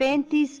35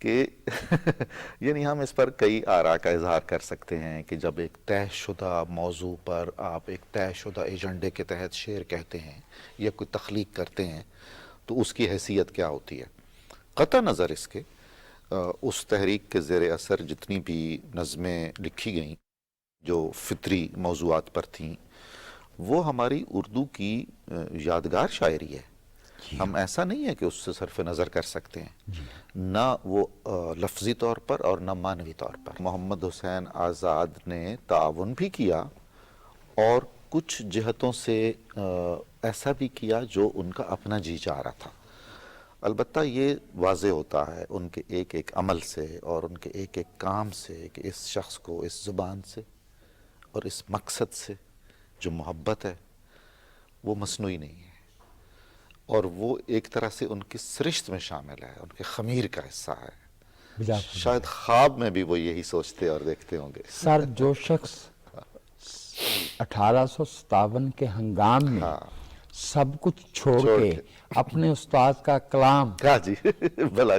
کہ یعنی ہم اس پر کئی آراء کا اظہار کر سکتے ہیں کہ جب ایک طے شدہ موضوع پر آپ ایک طے شدہ ایجنڈے کے تحت شعر کہتے ہیں یا کوئی تخلیق کرتے ہیں تو اس کی حیثیت کیا ہوتی ہے. قطع نظر اس کے اس تحریک کے زیر اثر جتنی بھی نظمیں لکھی گئیں جو فطری موضوعات پر تھیں وہ ہماری اردو کی یادگار شاعری ہے. ہم ایسا نہیں ہے کہ اس سے صرف نظر کر سکتے ہیں, نہ وہ لفظی طور پر اور نہ معنوی طور پر. محمد حسین آزاد نے تعاون بھی کیا اور کچھ جہتوں سے ایسا بھی کیا جو ان کا اپنا جی چاہ رہا تھا. البتہ یہ واضح ہوتا ہے ان کے ایک ایک عمل سے اور ان کے ایک ایک کام سے کہ اس شخص کو اس زبان سے اور اس مقصد سے جو محبت ہے وہ مصنوعی نہیں ہے, اور وہ ایک طرح سے ان کی سرشت میں شامل ہے, ان کے خمیر کا حصہ ہے. شاید خواب میں بھی وہ یہی سوچتے اور دیکھتے ہوں گے. سر جو شخص 1857 کے ہنگام میں سب کچھ چھوڑ کے اپنے استاد کا کلام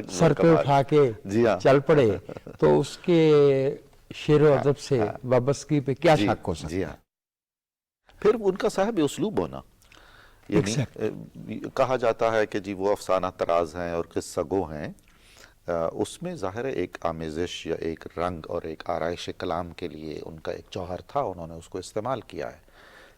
سر پہ اٹھا کے چل پڑے تو اس کے شعر و ادب سے وابستگی پہ کیا شک ہو سکتا ہے. پھر ان کا صاحب اسلوب ہونا, یعنی کہا جاتا ہے کہ جی وہ افسانہ طراز ہیں اور قصہ گو ہیں, اس میں ظاہر ہے ایک آمیزش یا ایک رنگ اور ایک آرائش کلام کے لیے ان کا ایک جوہر تھا, انہوں نے اس کو استعمال کیا ہے.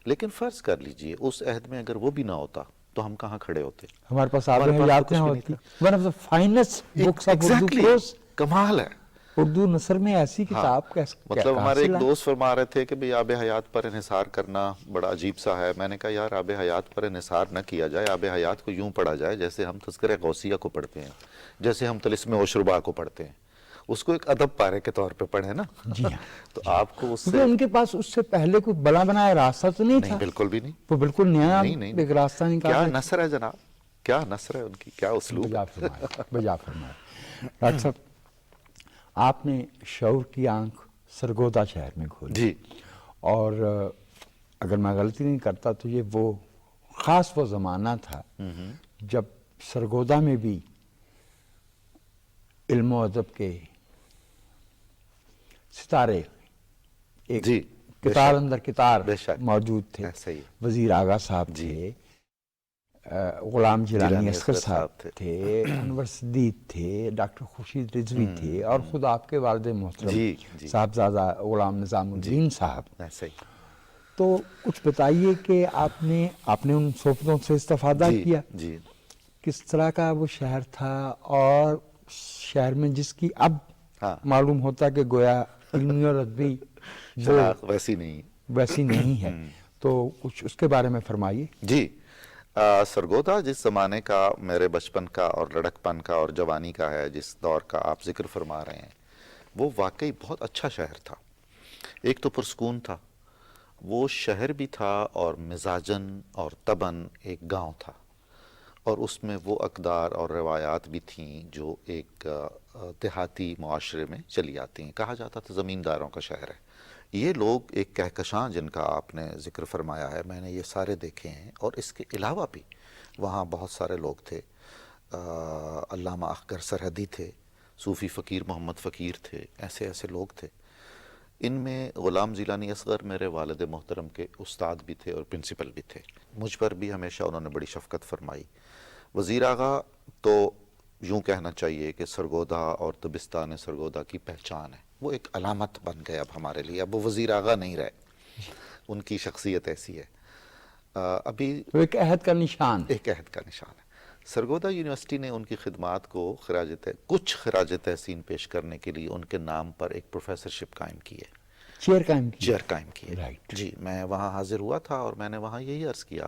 لیکن فرض کر لیجئے اس عہد میں اگر وہ بھی نہ ہوتا تو ہم کہاں کھڑے ہوتے. ہمارے پاس آب حیات نہ ہوتی. One of the finest books of Urdu prose. کمال ہے. اردو نثر میں ایسی کتاب کیسے مطلب ہمارے ایک دوست فرما رہے تھے کہ بھئی آب حیات پر انحصار کرنا بڑا عجیب سا ہے. میں نے کہا یار آب حیات پر انحصار نہ کیا جائے, آب حیات کو یوں پڑھا جائے جیسے ہم تذکرہ غوثیہ کو پڑھتے ہیں, جیسے ہم طلسم عشربا کو پڑھتے ہیں. اس کو ایک ادب پارے کے طور پہ پڑھیں نا. جی ہاں. تو آپ کو اس سے ان کے پاس اس سے پہلے کوئی بنا بنایا راستہ تو نہیں تھا. بالکل بھی نہیں. وہ بالکل نیا ایک راستہ نکالا. کیا نثر ہے جناب, کیا نثر ہے ان کی, کیا اسلوب. بجا فرمایا. ڈاکٹر صاحب آپ نے شعور کی آنکھ سرگودا شہر میں کھولی. جی. اور اگر میں غلطی نہیں کرتا تو یہ وہ خاص وہ زمانہ تھا جب سرگودا میں بھی علم و ادب کے ستارے ایک کتار اندر کتار موجود تھے. وزیر آغا صاحب تھے, غلام جیلانی اصغر صاحب تھے, انور صدیق تھے, ڈاکٹر خورشید رضوی تھے, اور خود آپ کے والد محترم صاحبزادہ غلام نظام الدین صاحب. تو کچھ بتائیے کہ آپ نے ان صحبتوں سے استفادہ کیا, کس طرح کا وہ شہر تھا, اور شہر میں جس کی اب معلوم ہوتا کہ گویا علمی اور ادبی ویسی نہیں ہے, تو کچھ اس کے بارے میں فرمائیے. جی. سرگودا جس زمانے کا میرے بچپن کا اور لڑکپن کا اور جوانی کا ہے, جس دور کا آپ ذکر فرما رہے ہیں, وہ واقعی بہت اچھا شہر تھا. ایک تو پرسکون تھا, وہ شہر بھی تھا اور مزاجن اور طبعاً ایک گاؤں تھا, اور اس میں وہ اقدار اور روایات بھی تھیں جو ایک دیہاتی معاشرے میں چلی آتی ہیں. کہا جاتا تھا زمینداروں کا شہر ہے. یہ لوگ ایک کہکشاں جن کا آپ نے ذکر فرمایا ہے, میں نے یہ سارے دیکھے ہیں, اور اس کے علاوہ بھی وہاں بہت سارے لوگ تھے. علامہ اخگر سرحدی تھے, صوفی فقیر محمد فقیر تھے, ایسے لوگ تھے. ان میں غلام جیلانی اصغر میرے والد محترم کے استاد بھی تھے اور پرنسپل بھی تھے. مجھ پر بھی ہمیشہ انہوں نے بڑی شفقت فرمائی. وزیر آغا تو یوں کہنا چاہیے کہ سرگودا اور دبستان سرگودا کی پہچان ہے, وہ ایک علامت بن گئے اب ہمارے لیے. اب وہ وزیر آغا نہیں رہے, ان کی شخصیت ایسی ہے. ابھی ایک عہد کا نشان ہے. سرگودا یونیورسٹی نے ان کی خدمات کو کچھ خراج تحسین پیش کرنے کے لیے ان کے نام پر ایک پروفیسرشپ قائم کی ہے, چیئر قائم کی ہے. جی, میں وہاں حاضر ہوا تھا اور میں نے وہاں یہی عرض کیا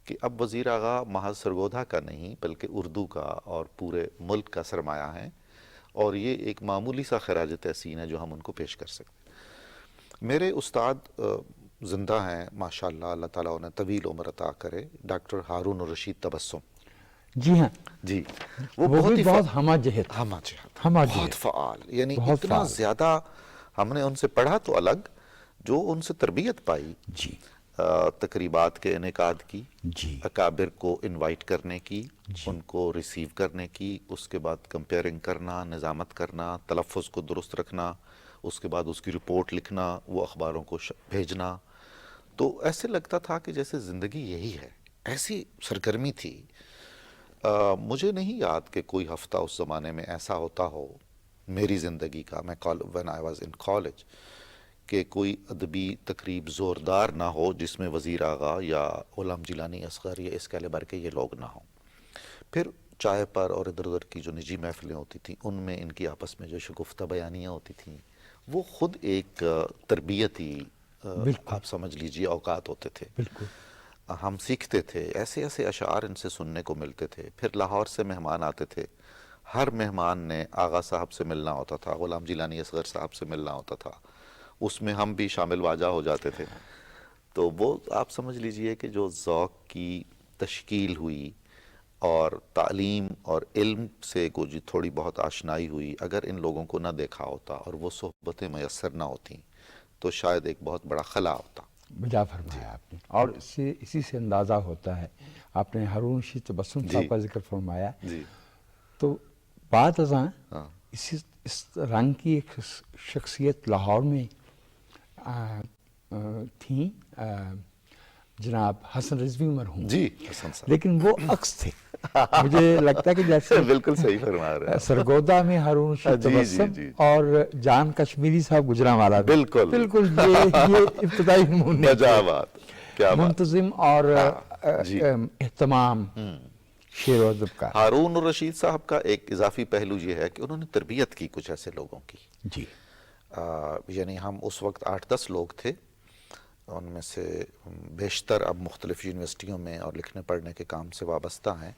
کہ اب وزیر آغا محض سرگودا کا نہیں بلکہ اردو کا اور پورے ملک کا سرمایہ ہے, اور یہ ایک معمولی سا خراج تحسین ہے جو ہم ان کو پیش کر سکتے ہیں. میرے استاد زندہ ہیں ماشاءاللہ, اللہ تعالیٰ انہیں طویل عمر عطا کرے, ڈاکٹر ہارون الرشید تبسم. جی ہاں جی, وہ بہت ہمہ جہت, بہت فعال, یعنی اتنا زیادہ ہم نے ان سے پڑھا تو الگ, جو ان سے تربیت پائی. جی, تقریبات کے انعقاد کی، جی اکابر کو انوائٹ کرنے کی، ان کو ریسیو کرنے کی، اس کے بعد کمپیئرنگ کرنا، نظامت کرنا، تلفظ کو درست رکھنا، اس کے بعد اس کی رپورٹ لکھنا، وہ اخباروں کو بھیجنا. تو ایسے لگتا تھا کہ جیسے زندگی یہی ہے، ایسی سرگرمی تھی. مجھے نہیں یاد کہ کوئی ہفتہ اس زمانے میں ایسا ہوتا ہو میری زندگی کا، میں when I was in college، کہ کوئی ادبی تقریب زوردار نہ ہو جس میں وزیر آغا یا غلام جیلانی اصغر یا اس کیلیبر کے یہ لوگ نہ ہوں. پھر چائے پر اور ادھر ادھر کی جو نجی محفلیں ہوتی تھیں ان میں ان کی آپس میں جو شگفتہ بیانیاں ہوتی تھیں وہ خود ایک تربیتی آپ سمجھ لیجیے اوقات ہوتے تھے. بالکل ہم سیکھتے تھے، ایسے ایسے اشعار ان سے سننے کو ملتے تھے. پھر لاہور سے مہمان آتے تھے، ہر مہمان نے آغا صاحب سے ملنا ہوتا تھا، غلام جیلانی اصغر صاحب سے ملنا ہوتا تھا، اس میں ہم بھی شامل واجہ ہو جاتے تھے. تو وہ آپ سمجھ لیجئے کہ جو ذوق کی تشکیل ہوئی اور تعلیم اور علم سے کو جو تھوڑی بہت آشنائی ہوئی، اگر ان لوگوں کو نہ دیکھا ہوتا اور وہ صحبتیں میسر نہ ہوتیں تو شاید ایک بہت بڑا خلا ہوتا. بجا فرمایا آپ نے. اور اسی سے اندازہ ہوتا ہے، آپ نے ہارون رشید تبسم صاحب کا ذکر فرمایا، تو بعد ازاں اس رنگ کی ایک شخصیت لاہور میں تھیں، جناب حسن رضوی مرحوم. جی حسن صاحب، لیکن وہ عکس تھے. مجھے لگتا ہے کہ جیسے بالکل صحیح فرما رہے ہیں. سرگودا میں ہارون رشید تبسم اور جان کشمیری صاحب گجرانوالا، بالکل بالکل یہ ابتدائی نمونے کیا منتظم اور اہتمام شعر و ادب کا. ہارون الرشید صاحب کا ایک اضافی پہلو یہ ہے کہ انہوں نے تربیت کی کچھ ایسے لوگوں کی. جی یعنی ہم اس وقت 8-10 لوگ تھے، ان میں سے بیشتر اب مختلف یونیورسٹیوں میں اور لکھنے پڑھنے کے کام سے وابستہ ہیں،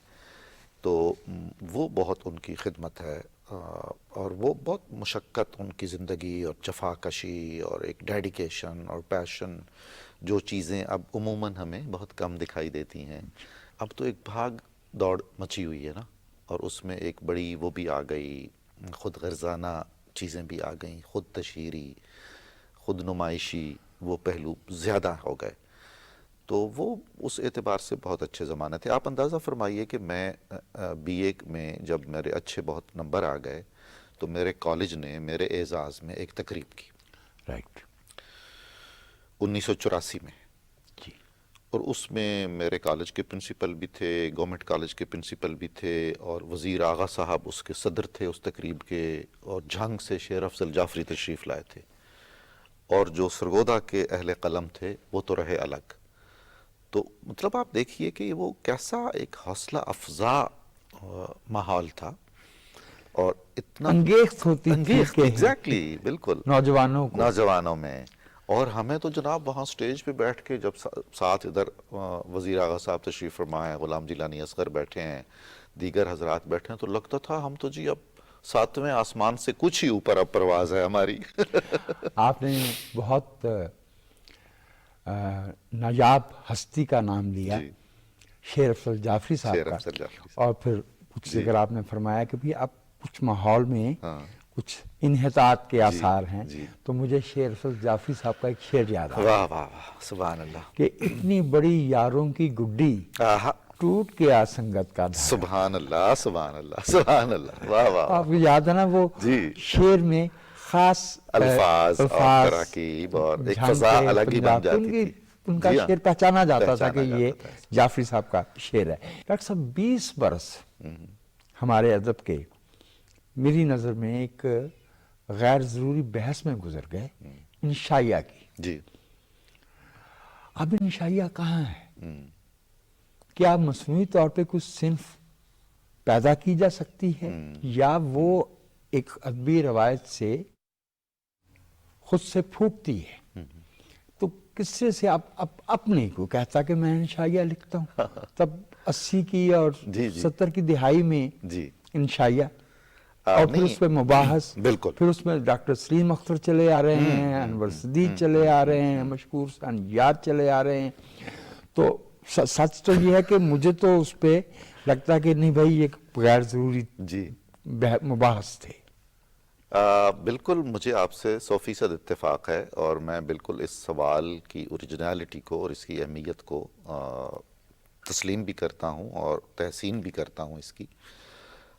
تو وہ بہت ان کی خدمت ہے اور وہ بہت مشقت ان کی زندگی اور جفا کشی اور ایک ڈیڈیکیشن اور پیشن، جو چیزیں اب عموماً ہمیں بہت کم دکھائی دیتی ہیں. اب تو ایک بھاگ دوڑ مچی ہوئی ہے نا، اور اس میں ایک بڑی وہ بھی آ گئی، خود غرضانہ چیزیں بھی آ گئیں، خود تشہیری، خود نمائشی، وہ پہلو زیادہ ہو گئے. تو وہ اس اعتبار سے بہت اچھے زمانے تھے. آپ اندازہ فرمائیے کہ میں بی اے میں جب میرے اچھے بہت نمبر آ گئے تو میرے کالج نے میرے اعزاز میں ایک تقریب کی، رائٹ، 1984 میں. جی اور اس میں میرے کالج کے پرنسپل بھی تھے، گورنمنٹ کالج کے پرنسپل بھی تھے، اور وزیر آغا صاحب اس کے صدر تھے اس تقریب کے، اور جھنگ سے شیر افضل جعفری تشریف لائے تھے، اور جو سرگودا کے اہل قلم تھے وہ تو رہے الگ. تو مطلب آپ دیکھیے کہ وہ کیسا ایک حوصلہ افزا ماحول تھا اور اتنا انگیخت ہوتی تھی ایگزیکٹلی بالکل نوجوانوں میں. اور ہمیں تو جناب وہاں سٹیج پہ بیٹھ کے جب ساتھ ادھر وزیر آغا صاحب تشریف فرما ہے، غلام جیلانی اصغر بیٹھے ہیں، دیگر حضرات بیٹھے ہیں، تو لگتا تھا ہم تو جی اب 7ویں آسمان سے کچھ ہی اوپر اب پرواز ہے ہماری. آپ نے بہت نایاب ہستی کا نام لیا، شیر افضل جعفری صاحب کا، اور پھر کچھ ذکر آپ نے فرمایا کہ بھی اب کچھ ماحول میں کچھ انحطاط کے آثار ہیں. تو مجھے شیر افضل جعفری صاحب کا ایک شعر یاد آیا، واہ واہ واہ سبحان اللہ، کہ اتنی بڑی یاروں کی گڈی ٹوٹ گیا سنگت کا دھارا. سبحان اللہ سبحان اللہ سبحان اللہ، واہ واہ. آپ کو یاد ہے نا وہ شعر میں خاص الفاظ اور تراکیب اور ایک فضا الگ ہی بن جاتی تھی. ان کا شعر پہچانا جاتا تھا کہ یہ جعفری صاحب کا شعر ہے. ڈاکٹر صاحب 20 برس ہمارے ادب کے میری نظر میں ایک غیر ضروری بحث میں گزر گئے، انشائیہ کی. جی اب انشائیہ کہاں ہے؟ کیا مصنوعی طور پہ کچھ صنف پیدا کی جا سکتی ہے، یا وہ ایک ادبی روایت سے خود سے پھوٹتی ہے؟ تو قصے سے اپنے کو کہتا کہ میں انشائیہ لکھتا ہوں، تب 80 کی اور 70 کی دہائی میں انشائیہ، اور پھر اس پہ مباحث، پھر اس میں ڈاکٹر سلیم اختر چلے آ رہے ہیں، انور صدیق چلے آ رہے ہیں، مشکور سنجاد چلے آ رہے ہیں. تو سچ تو یہ ہے کہ مجھے تو اس پہ لگتا کہ نہیں بھائی یہ غیر ضروری مباحث تھے. بالکل مجھے آپ سے 100% اتفاق ہے، اور میں بالکل اس سوال کی اوریجنالٹی کو اور اس کی اہمیت کو تسلیم بھی کرتا ہوں اور تحسین بھی کرتا ہوں اس کی۔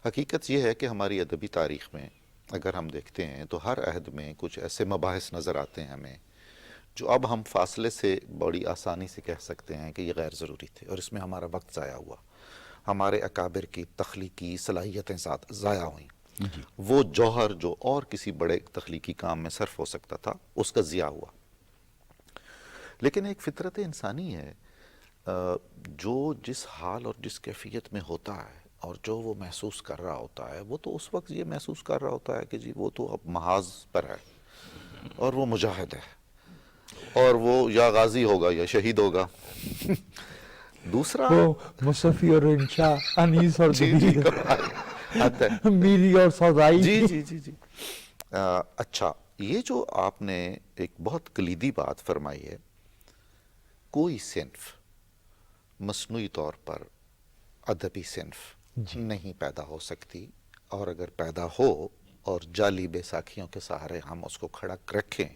حقیقت یہ ہے کہ ہماری ادبی تاریخ میں اگر ہم دیکھتے ہیں تو ہر عہد میں کچھ ایسے مباحث نظر آتے ہیں ہمیں جو اب ہم فاصلے سے بڑی آسانی سے کہہ سکتے ہیں کہ یہ غیر ضروری تھے اور اس میں ہمارا وقت ضائع ہوا، ہمارے اکابر کی تخلیقی صلاحیتیں ضائع ہوئیں، وہ جوہر جو اور کسی بڑے تخلیقی کام میں صرف ہو سکتا تھا اس کا ضیاع ہوا۔ لیکن ایک فطرت انسانی ہے، جو جس حال اور جس کیفیت میں ہوتا ہے اور جو وہ محسوس کر رہا ہوتا ہے، وہ تو اس وقت یہ محسوس کر رہا ہوتا ہے کہ جی وہ تو اب محاذ پر ہے اور وہ مجاہد ہے اور وہ یا غازی ہوگا یا شہید ہوگا۔ دوسرا وہ مصطفی اور انشا، انیس اور جی دبیر، آتا ہے میری اور سودائی۔ جی اچھا، یہ جو آپ نے ایک بہت کلیدی بات فرمائی ہے، کوئی صنف مصنوعی طور پر ادبی صنف نہیں پیدا ہو سکتی، اور اگر پیدا ہو اور جعلی بے ساکھیوں کے سہارے ہم اس کو کھڑا رکھیں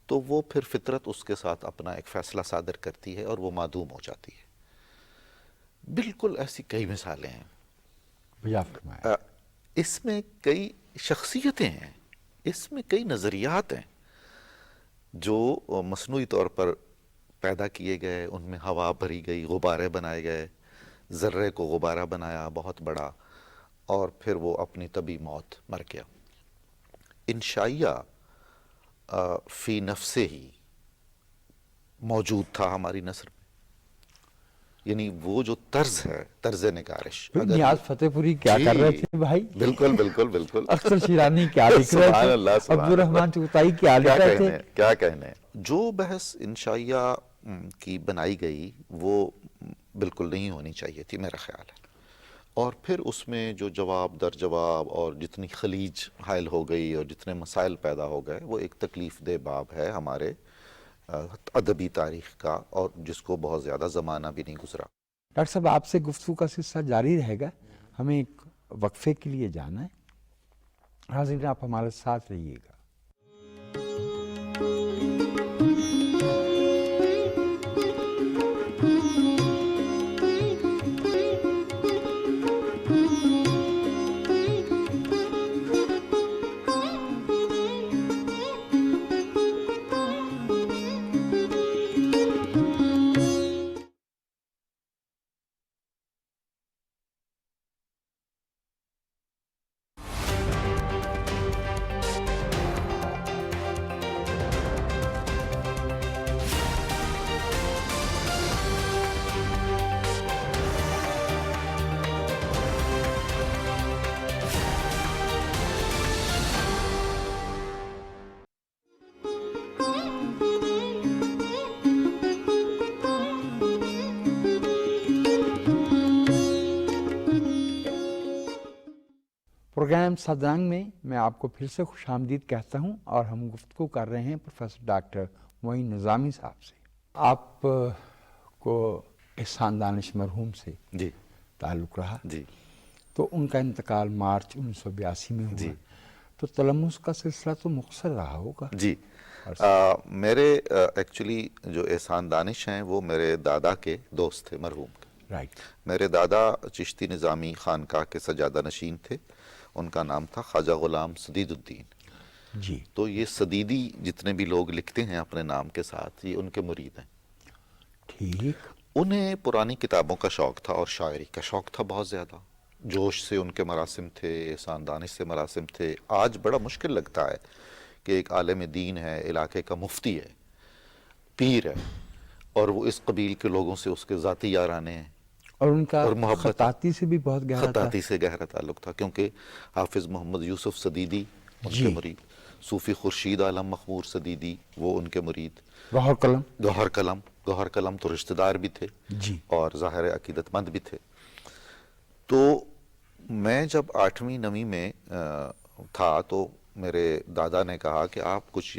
تو وہ پھر فطرت اس کے ساتھ اپنا ایک فیصلہ صادر کرتی ہے اور وہ معدوم ہو جاتی ہے۔ بالکل ایسی کئی مثالیں ہیں، بجا فرمایا۔ اس میں کئی شخصیتیں ہیں، اس میں کئی نظریات ہیں جو مصنوعی طور پر پیدا کیے گئے، ان میں ہوا بھری گئی، غبارے بنائے گئے، ذرے کو غبارہ بنایا بہت بڑا، اور پھر وہ اپنی طبی موت مر گیا۔ انشائیہ فی نفسے ہی موجود تھا ہماری نثر میں، یعنی وہ جو طرز ہے، طرز نگارش۔ نیاز فتح پوری کیا کر رہے تھے بھائی؟ بالکل اختر شیرانی کیا لکھ رہے سبحان تھے؟ اللہ، سبحان عبد الرحمن چغتائی کیا لکھ رہے تھے؟ کیا کہنے، جو بحث انشائیہ کی بنائی گئی وہ بالکل نہیں ہونی چاہیے تھی میرا خیال ہے، اور پھر اس میں جو جواب در جواب اور جتنی خلیج حائل ہو گئی اور جتنے مسائل پیدا ہو گئے، وہ ایک تکلیف دہ باب ہے ہمارے ادبی تاریخ کا، اور جس کو بہت زیادہ زمانہ بھی نہیں گزرا۔ ڈاکٹر صاحب، آپ سے گفتگو کا سلسلہ جاری رہے گا، ہمیں ایک وقفے کے لیے جانا ہے۔ حاضرین، آپ ہمارے ساتھ رہیے گا۔ پروگرام صدرنگ میں میں آپ کو پھر سے خوش آمدید کہتا ہوں، اور ہم گفتگو کر رہے ہیں پروفیسر ڈاکٹر معین نظامی صاحب سے۔ آپ کو احسان دانش مرحوم سے جی تعلق رہا، جی تو ان کا انتقال مارچ 1982 میں ہوا، جی۔ تو تلمس کا سلسلہ تو مختصر رہا ہوگا۔ جی، میرے ایکچولی جو احسان دانش ہیں وہ میرے دادا کے دوست تھے مرحوم کے۔ رائٹ۔ میرے دادا چشتی نظامی خانقاہ کے سجادہ نشین تھے، ان کا نام تھا خواجہ غلام سدید الدین۔ جی۔ تو یہ سدیدی جتنے بھی لوگ لکھتے ہیں اپنے نام کے ساتھ، یہ ان کے مرید ہیں۔ ٹھیک۔ انہیں پرانی کتابوں کا شوق تھا اور شاعری کا شوق تھا بہت زیادہ، جوش سے ان کے مراسم تھے، احسان دانش سے مراسم تھے۔ آج بڑا مشکل لگتا ہے کہ ایک عالم دین ہے، علاقے کا مفتی ہے، پیر ہے، اور وہ اس قبیل کے لوگوں سے اس کے ذاتی یارانے ہیں، اور ان کا اور محبت، خطاطی سے بھی بہت گہرا تھا۔ خطاطی سے گہرا تعلق تھا، کیونکہ حافظ محمد یوسف سدیدی ان کے مرید، صوفی خورشید عالم مخمور سدیدی وہ ان کے مرید، گوہر قلم، گوہر قلم تو رشتہ دار بھی تھے جی، اور ظاہر عقیدت مند بھی تھے۔ تو میں جب 8ویں 9ویں میں تھا تو میرے دادا نے کہا کہ آپ کچھ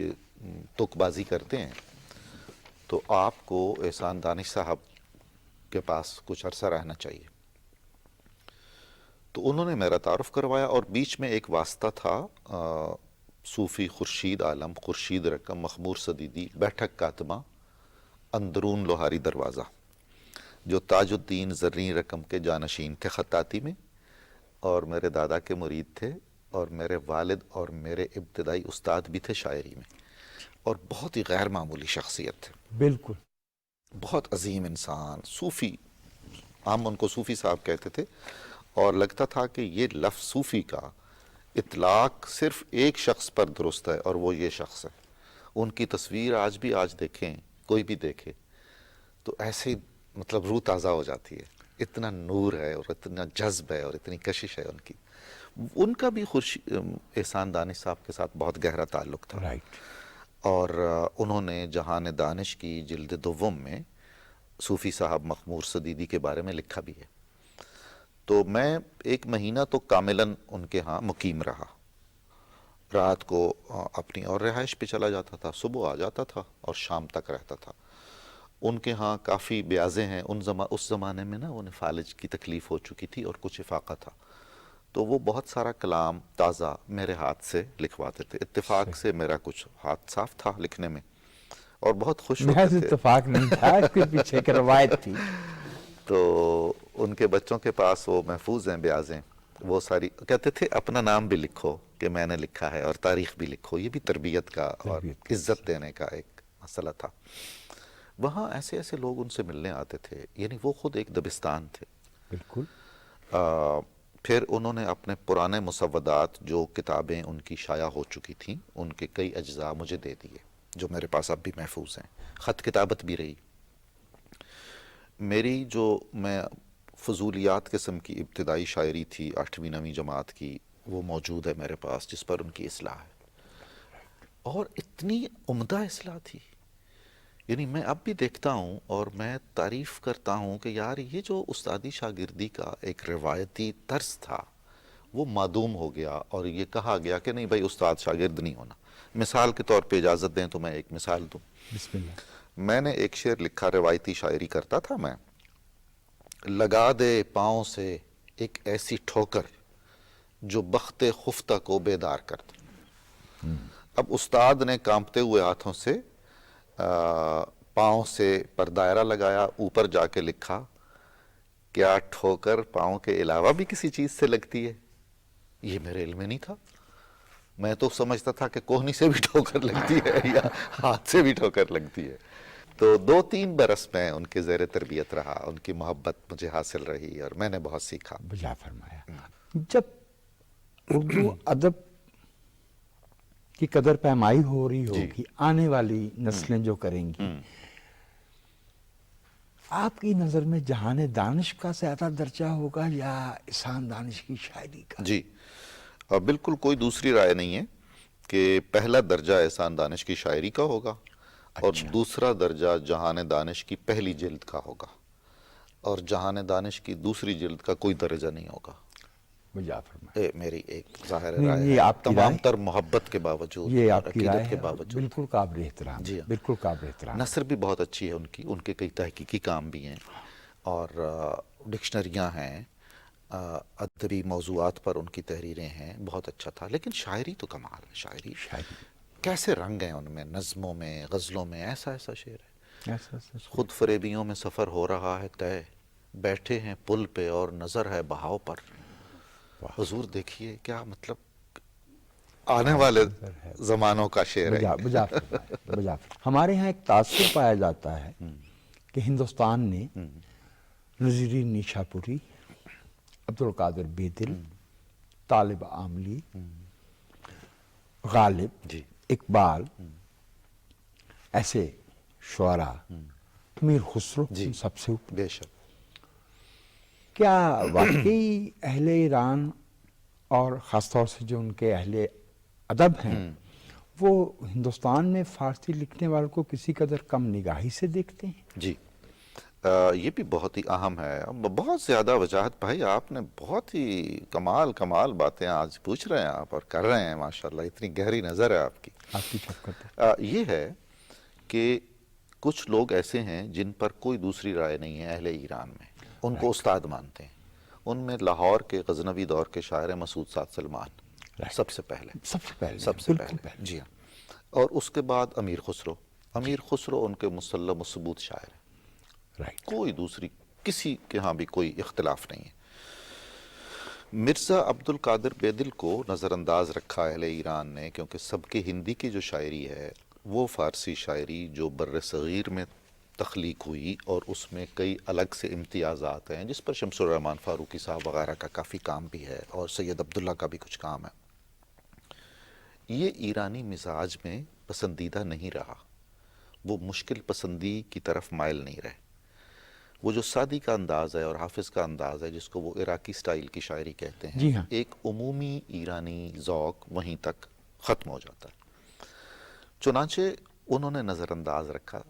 تک بازی کرتے ہیں تو آپ کو احسان دانش صاحب کے پاس کچھ عرصہ رہنا چاہیے۔ تو انہوں نے میرا تعارف کروایا، اور بیچ میں ایک واسطہ تھا صوفی خورشید عالم، خورشید رقم، مخمور صدیدی، بیٹھک کاتمہ، اندرون لوہاری دروازہ، جو تاج الدین زرین رقم کے جانشین تھے خطاطی میں، اور میرے دادا کے مرید تھے، اور میرے والد اور میرے ابتدائی استاد بھی تھے شاعری میں، اور بہت ہی غیر معمولی شخصیت تھے، بالکل بہت عظیم انسان، صوفی، ہم ان کو صوفی صاحب کہتے تھے، اور لگتا تھا کہ یہ لفظ صوفی کا اطلاق صرف ایک شخص پر درست ہے، اور وہ یہ شخص ہے۔ ان کی تصویر آج دیکھیں، کوئی بھی دیکھے تو ایسے مطلب روح تازہ ہو جاتی ہے، اتنا نور ہے اور اتنا جذب ہے اور اتنی کشش ہے ان کی۔ ان کا بھی احسان دانش صاحب کے ساتھ بہت گہرا تعلق تھا، رائٹ۔ اور انہوں نے جہان دانش کی جلد دوم میں صوفی صاحب مخمور صدیدی کے بارے میں لکھا بھی ہے۔ تو میں 1 مہینہ تو کاملاً ان کے ہاں مقیم رہا، رات کو اپنی اور رہائش پہ چلا جاتا تھا، صبح آ جاتا تھا اور شام تک رہتا تھا۔ ان کے ہاں کافی بیازیں ہیں، اس زمانے میں نا انہیں فالج کی تکلیف ہو چکی تھی اور کچھ افاقہ تھا، تو وہ بہت سارا کلام تازہ میرے ہاتھ سے لکھواتے تھے۔ اتفاق سے میرا کچھ ہاتھ صاف تھا لکھنے میں، اور بہت خوش ہوتے محض تھے۔ اتفاق نہیں تھا، اس کے پیچھے ایک روایت تھی۔ تو ان کے بچوں کے پاس وہ محفوظ ہیں بیازیں، وہ ساری کہتے تھے اپنا نام بھی لکھو کہ میں نے لکھا ہے، اور تاریخ بھی لکھو، یہ بھی تربیت کا اور عزت دینے کا ایک مسئلہ تھا۔ وہاں ایسے ایسے لوگ ان سے ملنے آتے تھے، یعنی وہ خود ایک دبستان تھے۔ بالکل۔ پھر انہوں نے اپنے پرانے مسودات، جو کتابیں ان کی شائع ہو چکی تھیں، ان کے کئی اجزاء مجھے دے دیے، جو میرے پاس اب بھی محفوظ ہیں، خط کتابت بھی رہی۔ میری جو میں فضولیات قسم کی ابتدائی شاعری تھی 8ویں 9ویں جماعت کی، وہ موجود ہے میرے پاس، جس پر ان کی اصلاح ہے، اور اتنی عمدہ اصلاح تھی، یعنی میں اب بھی دیکھتا ہوں اور میں تعریف کرتا ہوں کہ یار یہ جو استادی شاگردی کا ایک روایتی طرز تھا وہ معدوم ہو گیا، اور یہ کہا گیا کہ نہیں بھائی استاد شاگرد نہیں ہونا۔ مثال کے طور پہ اجازت دیں تو میں ایک مثال دوں۔ بسم اللہ۔ میں نے ایک شعر لکھا، روایتی شاعری کرتا تھا میں، لگا دے پاؤں سے ایک ایسی ٹھوکر جو بخت خفتہ کو بیدار کر دے۔ اب استاد نے کانپتے ہوئے ہاتھوں سے پاؤں سے پر دائرہ لگایا، اوپر جا کے لکھا، کیا ٹھوکر پاؤں کے علاوہ بھی کسی چیز سے لگتی ہے؟ یہ میرے علم میں نہیں تھا، میں تو سمجھتا تھا کہ کوہنی سے بھی ٹھوکر لگتی ہے یا ہاتھ سے بھی ٹھوکر لگتی ہے۔ تو 2-3 برس میں ان کے زیر تربیت رہا، ان کی محبت مجھے حاصل رہی، اور میں نے بہت سیکھا۔ بجا فرمایا۔ جب اردو ادب کی قدر پیمائی ہو رہی ہوگی، آنے والی نسلیں جو کریں گی، آپ کی نظر میں جہان دانش کا زیادہ درجہ ہوگا یا احسان دانش کی شاعری کا؟ جی بالکل کوئی دوسری رائے نہیں ہے کہ پہلا درجہ احسان دانش کی شاعری کا ہوگا، اور دوسرا درجہ جہان دانش کی پہلی جلد کا ہوگا، اور جہان دانش کی دوسری جلد کا کوئی درجہ نہیں ہوگا۔ بجا فرمایا۔ میری ایک ظاہر نہیں، رائے یہ ہے، آپ کی تمام رائے، تر محبت کے باوجود یہ اور آپ کی رائے عقیدت کے ہے، باوجود۔ بالکل قابل احترام، جی ہاں، بالکل قابل احترام۔ نثر بھی بہت اچھی ہے ان کی، ان کے کئی تحقیقی کام بھی ہیں، اور ڈکشنریاں ہیں، ادبی موضوعات پر ان کی تحریریں ہیں، بہت اچھا تھا۔ لیکن شاعری تو کمال ہے، شاعری کیسے رنگ ہیں ان میں، نظموں میں، غزلوں میں، ایسا ایسا شعر ہے۔ خود فریبیوں میں سفر ہو رہا ہے طے، بیٹھے ہیں پل پہ اور نظر ہے بہاؤ پر۔ حضور دیکھیے کیا مطلب آنے والے زمانوں کا شعر ہے۔ بجا فرمایا۔ ہمارے ہاں ایک تاثر پایا جاتا ہے کہ ہندوستان نے نظیری نیشاپوری، عبدالقادر بیدل، طالب عاملی، غالب، اقبال، ایسے شعراء، میر خسرو، سب سے اوپر۔ بے شک۔ کیا واقعی اہل ایران اور خاص طور سے جو ان کے اہل ادب ہیں، وہ ہندوستان میں فارسی لکھنے والوں کو کسی قدر کم نگاہی سے دیکھتے ہیں؟ جی یہ بھی بہت ہی اہم ہے، بہت زیادہ وجاہت بھائی، آپ نے بہت ہی کمال باتیں آج پوچھ رہے ہیں آپ اور کر رہے ہیں، ماشاءاللہ اتنی گہری نظر ہے آپ کی۔ آپ کی شفقت ہے۔ یہ ہے کہ کچھ لوگ ایسے ہیں جن پر کوئی دوسری رائے نہیں ہے اہل ایران میں، ان کو استاد مانتے ہیں، ان میں لاہور کے غزنوی دور کے شاعر مسعود سعد سلمان سب سے پہلے جی ہاں. اور اس کے بعد امیر خسرو ان کے مسلم و ثبوت شاعر ہیں, کوئی دوسری کسی کے ہاں بھی کوئی اختلاف نہیں ہے. مرزا عبد القادر بیدل کو نظر انداز رکھا اہل ایران نے, کیونکہ سب کے ہندی کی جو شاعری ہے وہ فارسی شاعری جو بر صغیر میں تخلیق ہوئی, اور اس میں کئی الگ سے امتیازات ہیں جس پر شمس الرحمن فاروقی صاحب وغیرہ کا کافی کام بھی ہے, اور سید عبداللہ کا بھی کچھ کام ہے. یہ ایرانی مزاج میں پسندیدہ نہیں رہا, وہ مشکل پسندی کی طرف مائل نہیں رہے. وہ جو سعدی کا انداز ہے اور حافظ کا انداز ہے جس کو وہ عراقی سٹائل کی شاعری کہتے ہیں, جی ہاں, ایک عمومی ایرانی ذوق وہیں تک ختم ہو جاتا ہے. چنانچہ انہوں نے نظر انداز رکھا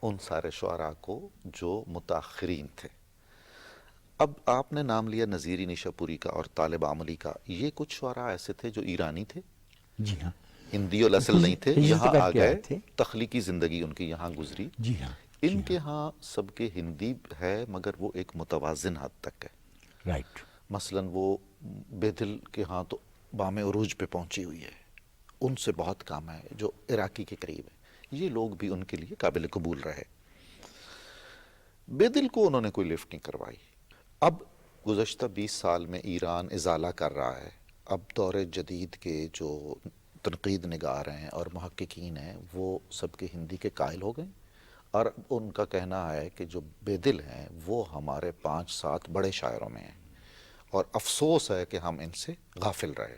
ان سارے شعراء کو جو متاخرین تھے. اب آپ نے نام لیا نظیری نیشاپوری کا اور طالب عملی کا, یہ کچھ شعراء ایسے تھے جو ایرانی تھے, جی ہاں, ہندی الاصل نہیں تھے, یہاں آ گئے, تھے, تخلیقی زندگی ان کی یہاں گزری. جی ہاں, ان کے ہاں سب کے ہندی ہے مگر وہ ایک متوازن حد تک ہے. رائٹ. مثلا وہ بیدل کے ہاں تو بام عروج پہ پہنچی ہوئی ہے, ان سے بہت کام ہے جو عراقی کے قریب ہے. یہ لوگ بھی ان کے لیے قابل قبول رہے. بیدل کو انہوں نے کوئی لفٹ نہیں کروائی. اب گزشتہ 20 سال میں ایران ازالہ کر رہا ہے. اب دور جدید کے جو تنقید نگار ہیں اور محققین ہیں وہ سب کے ہندی کے قائل ہو گئے, اور ان کا کہنا ہے کہ جو بیدل ہیں وہ ہمارے 5-7 بڑے شاعروں میں ہیں, اور افسوس ہے کہ ہم ان سے غافل رہے.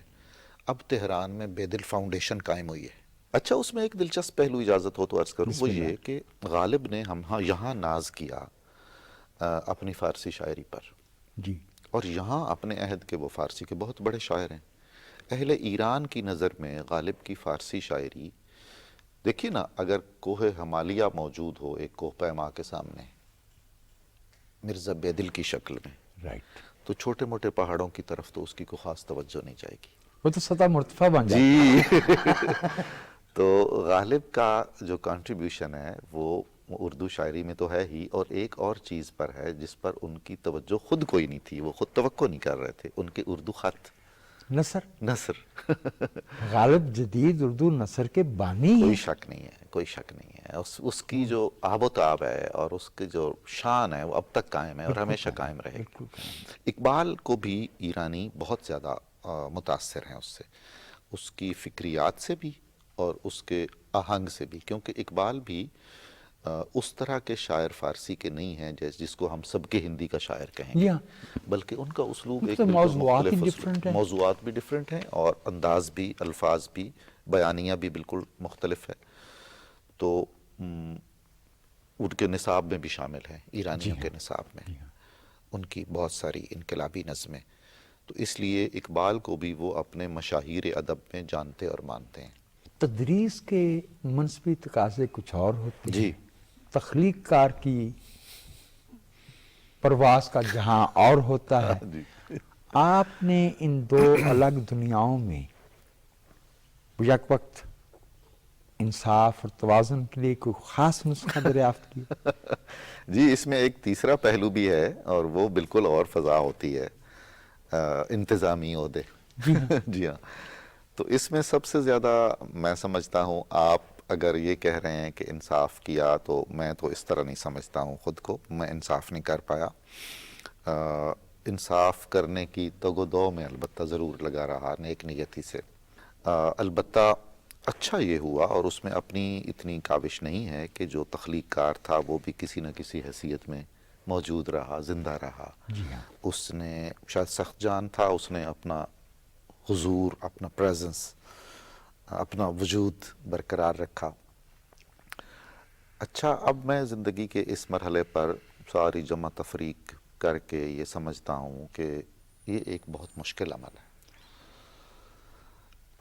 اب تہران میں بیدل فاؤنڈیشن قائم ہوئی ہے. اچھا, اس میں ایک دلچسپ پہلو اجازت ہو تو عرض کروں, وہ یہ کہ غالب نے ہم یہاں ناز کیا اپنی فارسی شاعری پر, جی, اور یہاں اپنے عہد کے وہ فارسی کے بہت بڑے شاعر ہیں. اہل ایران کی نظر میں غالب کی فارسی شاعری, دیکھیے نا, اگر کوہ ہمالیہ موجود ہو ایک کوہ پیما کے سامنے مرزا بیدل کی شکل میں, رائٹ, تو چھوٹے موٹے پہاڑوں کی طرف تو اس کی کوئی خاص توجہ نہیں جائے گی, وہ تو سطح مرتفع بن جاتی جی. تو غالب کا جو کنٹریبیوشن ہے وہ اردو شاعری میں تو ہے ہی, اور ایک اور چیز پر ہے جس پر ان کی توجہ خود کوئی نہیں تھی, وہ خود توقع نہیں کر رہے تھے, ان کے اردو خط نثر. غالب جدید اردو نثر کے بانی کوئی شک نہیں ہے, کوئی شک نہیں ہے. اس کی جو آب و تاب ہے اور اس کی جو شان ہے وہ اب تک قائم ہے اور ہمیشہ قائم رہے گی. اقبال کو بھی ایرانی بہت زیادہ متاثر ہیں اس سے, اس کی فکریات سے بھی اور اس کے آہنگ سے بھی, کیونکہ اقبال بھی اس طرح کے شاعر فارسی کے نہیں ہیں جس کو ہم سب کے ہندی کا شاعر کہیں گے, بلکہ ان کا اسلوب ایک موضوعات بھی ڈیفرنٹ ہیں, اور انداز بھی, الفاظ بھی, بیانیہ بھی بالکل مختلف ہے. تو ان کے نصاب میں بھی شامل ہیں, ایرانیوں کے نصاب میں ان کی بہت ساری انقلابی نظمیں. تو اس لیے اقبال کو بھی وہ اپنے مشاہیر ادب میں جانتے اور مانتے ہیں. تدریس کے منصبی تقاضے کچھ اور ہوتے جی, ہیں, تخلیق کار کی پرواز کا جہاں اور ہوتا ہے. آپ نے ان دو الگ دنیاؤں میں یک وقت انصاف اور توازن کے لیے کوئی خاص نسخہ دریافت کیا؟ جی, اس میں ایک تیسرا پہلو بھی ہے, اور وہ بالکل اور فضا ہوتی ہے, انتظامی عہدے. جی ہاں. تو اس میں سب سے زیادہ میں سمجھتا ہوں, آپ اگر یہ کہہ رہے ہیں کہ انصاف کیا, تو میں تو اس طرح نہیں سمجھتا ہوں خود کو, میں انصاف نہیں کر پایا. انصاف کرنے کی تگ و دو میں البتہ ضرور لگا رہا نیک نیتی سے. البتہ اچھا یہ ہوا, اور اس میں اپنی اتنی کاوش نہیں ہے کہ جو تخلیق کار تھا وہ بھی کسی نہ کسی حیثیت میں موجود رہا, زندہ رہا. اس نے شاید سخت جان تھا, اس نے اپنا حضور, اپنا پریزنس, اپنا وجود برقرار رکھا. اچھا, اب میں زندگی کے اس مرحلے پر ساری جمع تفریق کر کے یہ سمجھتا ہوں کہ یہ ایک بہت مشکل عمل ہے.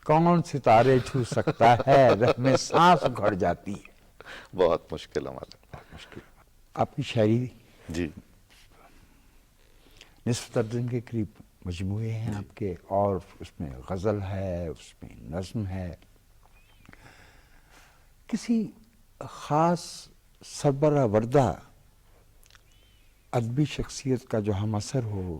کون ستارے چھو سکتا ہے, رحم سانس اکھڑ جاتی ہے. بہت مشکل عمل ہے. آپ کی شاعری جی, نصف درجن کے قریب مجموعے ہیں آپ کے, اور اس میں غزل ہے, اس میں نظم ہے. کسی خاص سربراہ وردہ ادبی شخصیت کا جو ہم اثر ہو,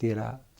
13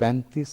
35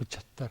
75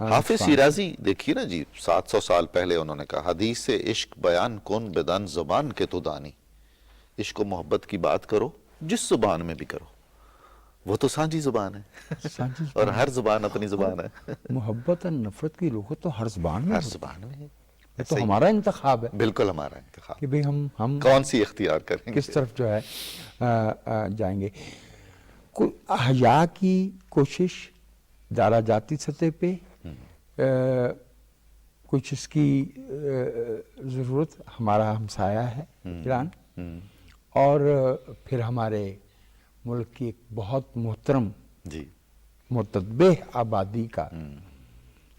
حافظ شیرازی دیکھیے نا جی، 700 سال پہلے انہوں نے کہا حدیث عشق بیان کن بدن زبان کے تو دانی، عشق و محبت کی بات کرو جس زبان میں بھی کرو، وہ تو سانجی زبان ہے سانجی اور ہر زبان اپنی زبان ہے، محبت اور نفرت کی لغت تو ہر زبان میں ہر ہوتی ہے۔ زبان میں ہے، یہ تو ہمارا انتخاب ہے بالکل ہمارا انتخاب، کہ بھئی ہم کون سی اختیار کریں گے، کس طرف جو ہے جائیں گے۔ کوئی احیاء کی کوشش دارا جاتی سطح پہ کچھ اس کی ضرورت، ہمارا ہمسایہ ہے ایران، اور پھر ہمارے ملک کی ایک بہت محترم جی متنبع آبادی کا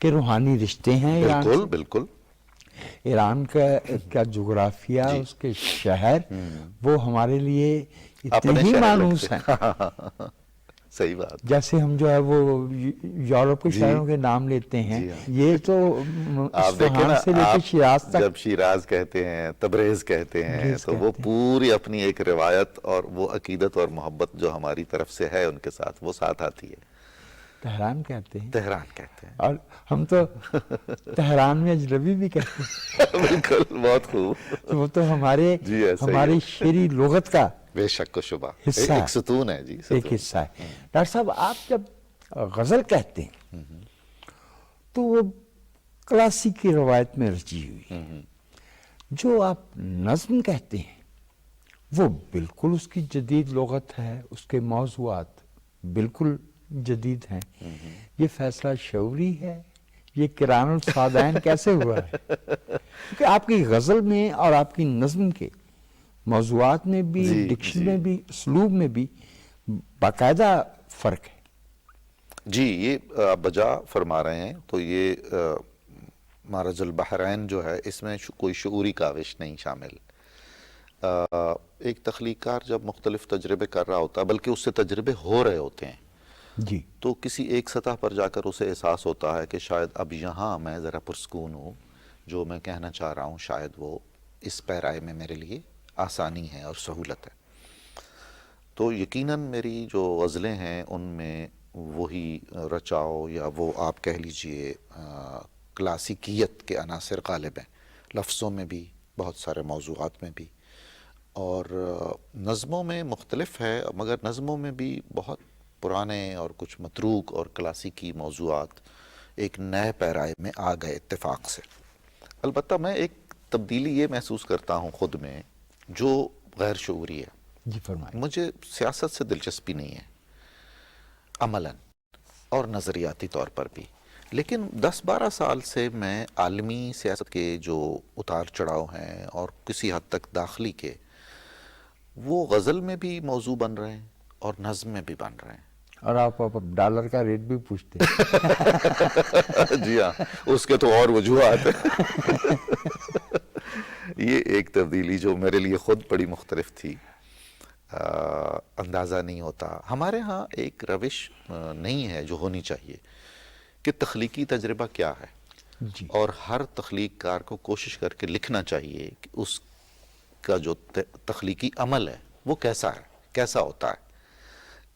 کہ روحانی رشتے ہیں ایران بالکل سے۔ بالکل، ایران کا جغرافیہ، جی اس کے شہر، وہ ہمارے لیے اتنے اپنے ہی شہر مانوس لگتے ہیں صحیح بات، جیسے ہم جو ہے وہ یورپ کے شہروں کے نام لیتے ہیں۔ جی ہاں۔ یہ تو آپ دیکھیں اصفہان نا، سے لے کے آپ شیراز تک، جب شیراز کہتے ہیں، تبریز کہتے ہیں، تو وہ پوری اپنی ایک روایت اور وہ عقیدت اور محبت جو ہماری طرف سے ہے ان کے ساتھ، وہ ساتھ آتی ہے۔ تہران کہتے ہیں، تہران کہتے ہیں، اور ہم تو تہران میں اجنبی بھی کہتے ہیں۔ بالکل، بہت خوب، تو وہ تو ہمارے جی ایسا ہی ہے، ہماری شعری لغت کا بے شک و شبہ حصہ ہے، ایک ستون ہے جی، ایک ستون۔ حصہ ہے۔ ڈاکٹر صاحب، آپ جب غزل کہتے ہیں تو وہ کلاسیکی روایت میں رچی ہوئی، جو آپ نظم کہتے ہیں وہ بالکل اس کی جدید لغت ہے، اس کے موضوعات بالکل جدید ہیں۔ یہ فیصلہ شعوری ہے، یہ قران الصادین کیسے ہوا ہے؟ کیونکہ آپ کی غزل میں اور آپ کی نظم کے موضوعات میں بھی، جی، ڈکشن جی۔ میں بھی، اسلوب میں بھی باقاعدہ فرق ہے۔ جی، یہ آپ بجا فرما رہے ہیں، تو یہ مرج البحرین جو ہے، اس میں کوئی شعوری کاوش نہیں شامل۔ ایک تخلیق کار جب مختلف تجربے کر رہا ہوتا ہے، بلکہ اس سے تجربے ہو رہے ہوتے ہیں، جی، تو کسی ایک سطح پر جا کر اسے احساس ہوتا ہے کہ شاید اب یہاں میں ذرا پرسکون ہوں، جو میں کہنا چاہ رہا ہوں شاید وہ اس پیرائے میں میرے لیے آسانی ہے اور سہولت ہے۔ تو یقیناً میری جو غزلیں ہیں ان میں وہی رچاؤ یا وہ آپ کہہ لیجئے کلاسیکیت کے عناصر غالب ہیں، لفظوں میں بھی، بہت سارے موضوعات میں بھی، اور نظموں میں مختلف ہے، مگر نظموں میں بھی بہت پرانے اور کچھ متروک اور کلاسیکی موضوعات ایک نئے پیرائے میں آ گئے اتفاق سے۔ البتہ میں ایک تبدیلی یہ محسوس کرتا ہوں خود میں جو غیر شعوری ہے۔ جی فرمائیں۔ مجھے سیاست سے دلچسپی نہیں ہے عملاً اور نظریاتی طور پر بھی، لیکن 10-12 سال سے میں عالمی سیاست کے جو اتار چڑھاؤ ہیں اور کسی حد تک داخلی کے، وہ غزل میں بھی موضوع بن رہے ہیں اور نظم میں بھی بن رہے ہیں۔ اور آپ ڈالر کا ریٹ بھی پوچھتے ہیں۔ جی ہاں، اس کے تو اور وجوہات ہیں۔ یہ ایک تبدیلی جو میرے لیے خود بڑی مختلف تھی، اندازہ نہیں ہوتا۔ ہمارے ہاں ایک روش نہیں ہے جو ہونی چاہیے کہ تخلیقی تجربہ کیا ہے، جی، اور ہر تخلیق کار کو کوشش کر کے لکھنا چاہیے کہ اس کا جو تخلیقی عمل ہے وہ کیسا ہے، کیسا ہوتا ہے۔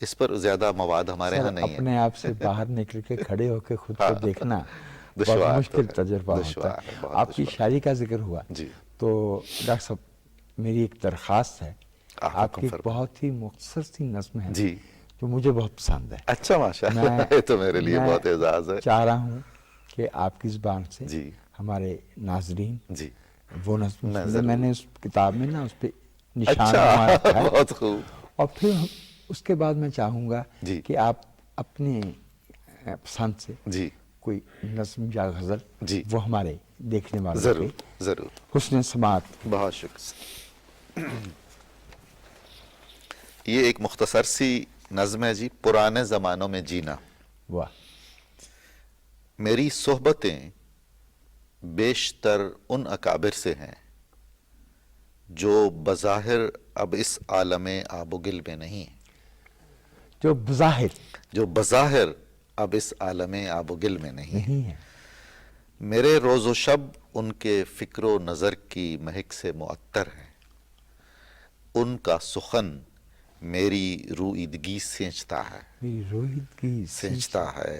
اس پر زیادہ مواد ہمارے ہاں نہیں ہے۔ اپنے آپ سے باہر نکل کے کھڑے ہو کے خود کو دیکھنا دشوار بہت تو مشکل ہے، تجربہ ہوتا دشوار ہے، ہے۔ بہت آپ کی دشوار۔ شاعری کا ذکر ہوا، جی، تو ڈاکٹر صاحب میری ایک درخواست ہے، آپ کی ایک بہت ہی مختصر سی نظم ہے جی، جو مجھے بہت پسند ہے۔ اچھا، ماشاء اللہ، یہ تو میرے لیے بہت اعزاز ہے۔ چاہ رہا ہوں کہ آپ کی زبان سے جی، ہمارے ناظرین جی، وہ نظم میں سنیں۔ ضرور۔ میں نے اس کتاب میں نا اس پہ نشان اچھا، نمایا ہے، بہت خوب۔ اور پھر اس کے بعد میں چاہوں گا جی، کہ آپ اپنے پسند سے جی، کوئی نظم یا غزل جی، وہ ہمارے دیکھنے والوں ضرور، کے ضرور، حسن سماعت۔ بہت شکریہ۔ یہ ایک مختصر سی نظم ہے جی، پرانے زمانوں میں جینا۔ واہ، میری صحبتیں بیشتر ان اکابر سے ہیں جو بظاہر اب اس عالم آب و گل میں نہیں ہیں، جو بظاہر جو بظاہر اب اس عالم آب و گل میں نہیں ہیں۔ نہیں ہے، میرے روز و شب ان کے فکر و نظر کی مہک سے معطر ہیں، ان کا سخن میری رویدگی سینچتا ہے، میری روحیدگی سینچتا ہے،